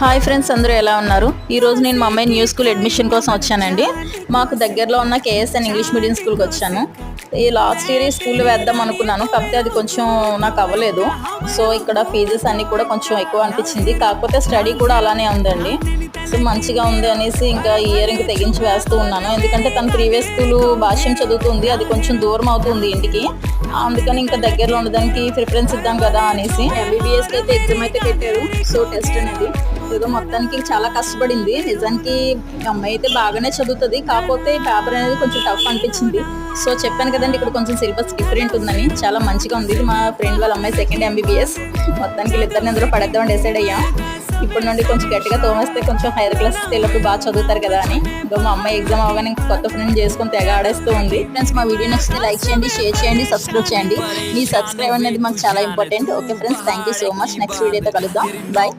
Hi friends, అందరూ ఎలా ఉన్నారు? ఈరోజు నేను మా అమ్మాయి న్యూ స్కూల్ అడ్మిషన్ కోసం వచ్చానండి. మాకు దగ్గరలో ఉన్న కేఎస్ఎన్ ఇంగ్లీష్ మీడియం స్కూల్కి వచ్చాను. ఈ లాస్ట్ ఇయర్ ఈ స్కూల్లో వేద్దాం అనుకున్నాను, కాకపోతే అది కొంచెం నాకు అవ్వలేదు. సో ఇక్కడ ఫీజెస్ అన్నీ కూడా కొంచెం ఎక్కువ అనిపించింది. కాకపోతే స్టడీ కూడా అలానే ఉందండి. సో మంచిగా ఉంది అనేసి ఇంకా ఈ ఇయర్ ఇంక తెగించి వేస్తూ ఉన్నాను. ఎందుకంటే తన ప్రీవియస్ స్కూల్ భాష్యం చదువుతుంది, అది కొంచెం దూరం అవుతుంది ఇంటికి. అందుకని ఇంకా దగ్గరలో ఉండడానికి ప్రిఫరెన్స్ ఇద్దాం కదా అనేసి ఎంబీబీఎస్కి అయితే ఎగ్జామ్ అయితే పెట్టారు. సో టెస్ట్ అనేది ఏదో మొత్తానికి చాలా కష్టపడింది. నిజానికి అమ్మాయి అయితే బాగానే చదువుతుంది, కాకపోతే పేపర్ అనేది కొంచెం టఫ్ అనిపించింది. సో చెప్పాను కదండి, ఇక్కడ కొంచెం సిలబస్ డిఫరెంట్ ఉందని. చాలా మంచిగా ఉంది. మా ఫ్రెండ్ వాళ్ళ అమ్మాయి సెకండ్ ఎంబీబీఎస్. మొత్తానికి వీళ్ళిద్దరిని అందరూ పడేద్దామని డిసైడ్ అయ్యాం. ఇప్పటి నుండి కొంచెం గట్టిగా తోమేస్తే కొంచెం హైయర్ క్లాసెస్ వెళ్ళినప్పుడు బాగా చదువుతారు కదా అని. ఇంకా మా అమ్మాయి ఎగ్జామ్ అవగానే ఇంకా కొత్త ఫ్రెండ్ చేసుకొని తెగ ఆడేస్తూ ఉంది. ఫ్రెండ్స్, మా వీడియో నచ్చితే లైక్ చేయండి, షేర్ చేయండి, సబ్స్క్రైబ్ చేయండి. మీ సబ్స్క్రైబ్ అనేది మాకు చాలా important. Okay friends, thank you so much. Next వీడియోతో కలుద్దాం. బాయ్.